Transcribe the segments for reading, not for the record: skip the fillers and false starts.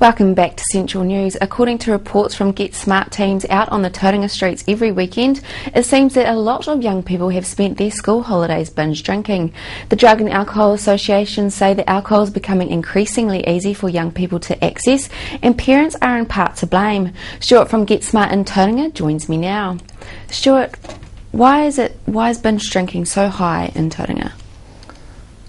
Welcome back to Central News. According to reports from Get Smart teams out on the Tauranga streets every weekend, it seems that a lot of young people have spent their school holidays binge drinking. The Drug and Alcohol Association say that alcohol is becoming increasingly easy for young people to access, and parents are in part to blame. Stuart from Get Smart in Tauranga joins me now. Stuart, why is binge drinking so high in Tauranga?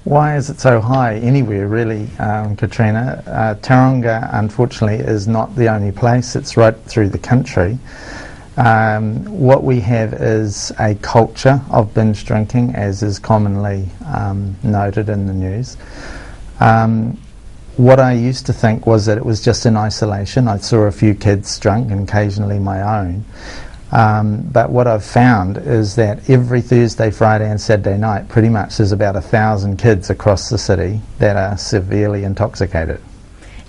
Why is it so high anywhere, really, Katrina? Tauranga, unfortunately, is not the only place. It's right through the country. What we have is a culture of binge drinking, as is commonly noted in the news. What I used to think was that it was just in isolation. I saw a few kids drunk and occasionally my own. But what I've found is that every Thursday, Friday and Saturday night pretty much there's about 1,000 kids across the city that are severely intoxicated.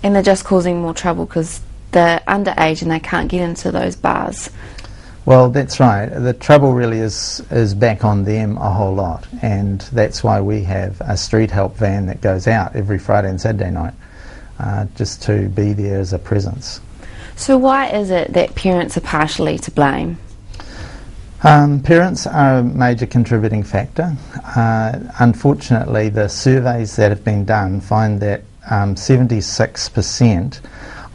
And they're just causing more trouble because they're underage and they can't get into those bars. Well, that's right. The trouble really is back on them a whole lot, and that's why we have a street help van that goes out every Friday and Saturday night just to be there as a presence. So why is it that parents are partially to blame? Parents are a major contributing factor. Unfortunately, the surveys that have been done find that 76%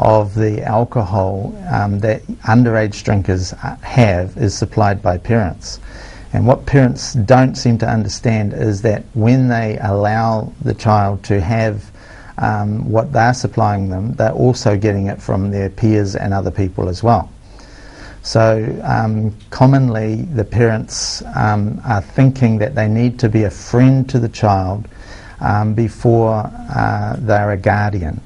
of the alcohol that underage drinkers have is supplied by parents. And what parents don't seem to understand is that when they allow the child to have what they're supplying them, they're also getting it from their peers and other people as well. So commonly the parents are thinking that they need to be a friend to the child before they're a guardian.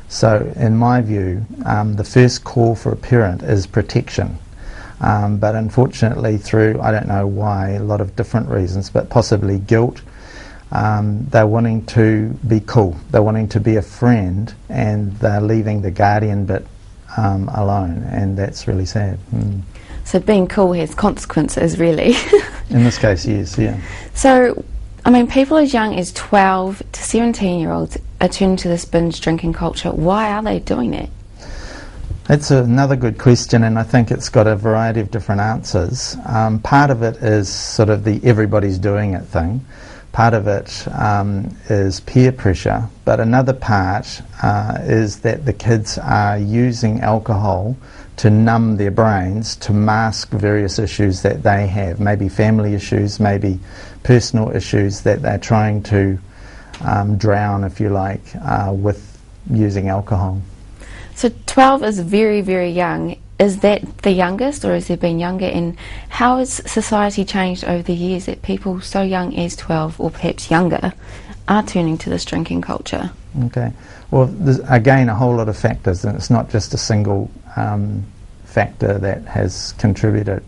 So in my view, the first call for a parent is protection. But unfortunately through, I don't know why, a lot of different reasons, but possibly guilt, they're wanting to be cool, they're wanting to be a friend, and they're leaving the guardian bit alone, and that's really sad. So being cool has consequences, really. In this case, yes, yeah. So, I mean, people as young as 12 to 17-year-olds are turning to this binge drinking culture. Why are they doing that? That's another good question, and I think it's got a variety of different answers. Part of it is sort of the everybody's doing it thing. Part of it is peer pressure, but another part is that the kids are using alcohol to numb their brains, to mask various issues that they have, maybe family issues, maybe personal issues that they're trying to drown, if you like, with using alcohol. So 12 is very, very young. Is that the youngest, or has there been younger? And how has society changed over the years that people so young as 12 or perhaps younger are turning to this drinking culture? Okay. Well, there's again a whole lot of factors, and it's not just a single factor that has contributed.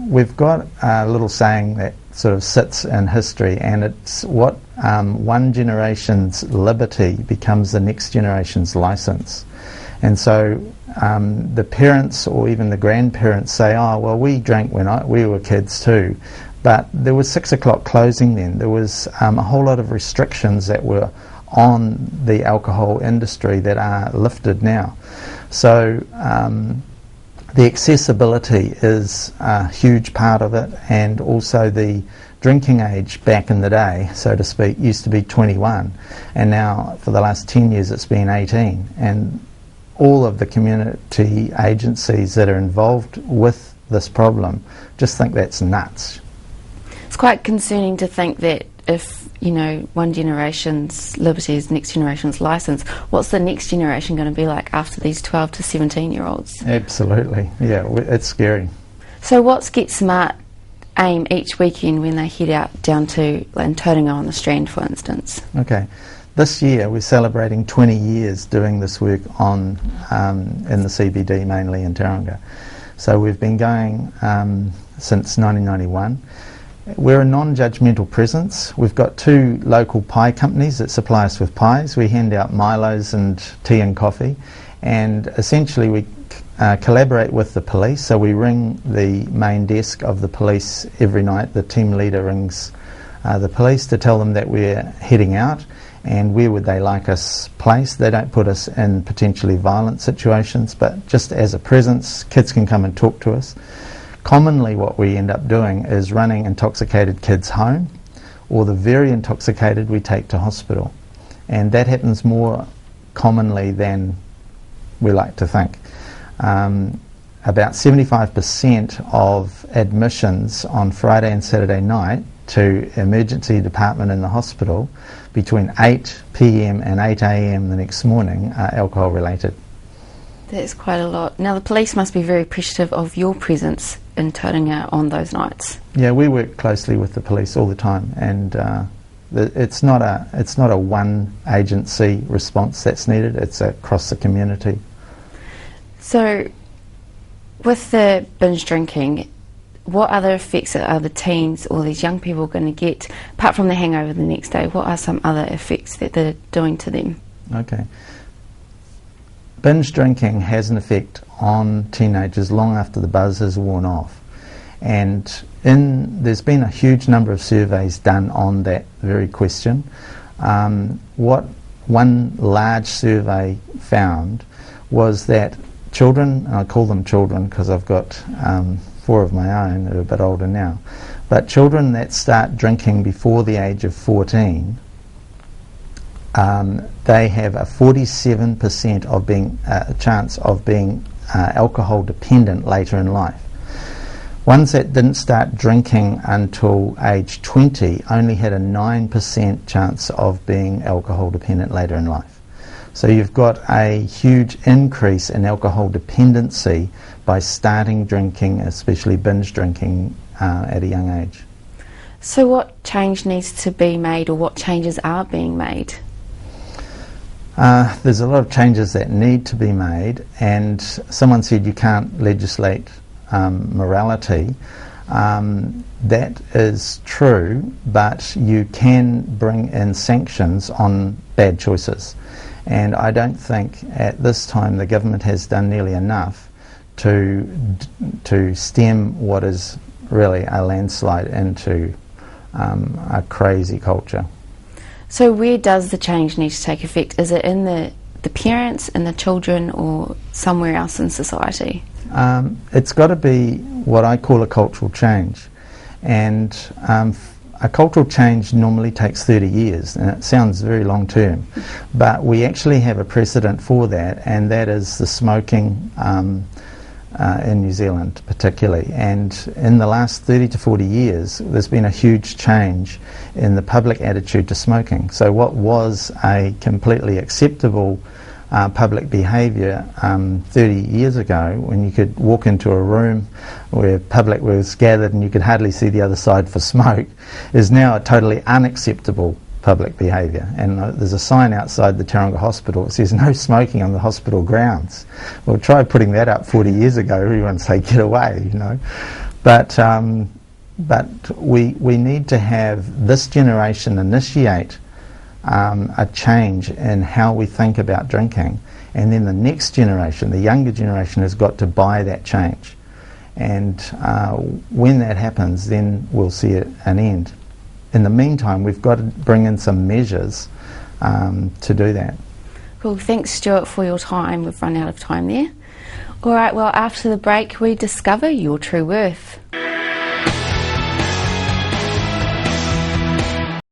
We've got a little saying that sort of sits in history, and it's what one generation's liberty becomes the next generation's license. And so the parents or even the grandparents say, oh, well, we drank when we were kids too. But there was 6 o'clock closing then. There was a whole lot of restrictions that were on the alcohol industry that are lifted now. So the accessibility is a huge part of it, and also the drinking age back in the day, so to speak, used to be 21, and now for the last 10 years it's been 18. And all of the community agencies that are involved with this problem just think that's nuts. It's quite concerning to think that if, you know, one generation's liberty is next generation's license, what's the next generation going to be like after these 12 to 17-year-olds? Absolutely, yeah, it's scary. So what's Get Smart aim each weekend when they head out down to Tauranga on the Strand, for instance? Okay. This year we're celebrating 20 years doing this work on in the CBD, mainly in Tauranga. So we've been going since 1991. We're a non-judgmental presence. We've got 2 local pie companies that supply us with pies. We hand out Milos and tea and coffee, and essentially we collaborate with the police. So we ring the main desk of the police every night. The team leader rings the police to tell them that we're heading out, and where would they like us placed. They don't put us in potentially violent situations, but just as a presence, kids can come and talk to us. Commonly what we end up doing is running intoxicated kids home, or the very intoxicated we take to hospital, and that happens more commonly than we like to think. About 75% of admissions on Friday and Saturday night to emergency department in the hospital between 8 p.m. and 8 a.m. the next morning are alcohol related. That's quite a lot. Now the police must be very appreciative of your presence in Tauranga on those nights. Yeah, we work closely with the police all the time, and it's not a one agency response that's needed. It's across the community. So, with the binge drinking, what other effects are the teens or these young people going to get, apart from the hangover the next day? What are some other effects that they're doing to them? Okay. Binge drinking has an effect on teenagers long after the buzz has worn off. And there's been a huge number of surveys done on that very question. What one large survey found was that children, and I call them children because I've got 4 of my own that are a bit older now, but children that start drinking before the age of 14, they have a 47% of being chance of being alcohol dependent later in life. Ones that didn't start drinking until age 20 only had a 9% chance of being alcohol dependent later in life. So you've got a huge increase in alcohol dependency by starting drinking, especially binge drinking, at a young age. So what change needs to be made, or what changes are being made? There's a lot of changes that need to be made, and someone said you can't legislate morality. That is true, but you can bring in sanctions on bad choices. And I don't think at this time the government has done nearly enough to stem what is really a landslide into a crazy culture. So where does the change need to take effect? Is it in the parents, in the children, or somewhere else in society? It's got to be what I call a cultural change. And a cultural change normally takes 30 years, and it sounds very long term, but we actually have a precedent for that, and that is the smoking in New Zealand particularly. And in the last 30 to 40 years there's been a huge change in the public attitude to smoking. So what was a completely acceptable public behaviour 30 years ago, when you could walk into a room where public was gathered and you could hardly see the other side for smoke, is now a totally unacceptable public behaviour. And there's a sign outside the Tauranga Hospital that says no smoking on the hospital grounds. Well, try putting that up 40 years ago, everyone say get away, you know. But we need to have this generation initiate a change in how we think about drinking, and then the next generation, the younger generation, has got to buy that change. And when that happens, then we'll see an end. In the meantime, we've got to bring in some measures to do that. Cool, thanks Stuart for your time. We've run out of time there. Alright, well after the break we discover your true worth.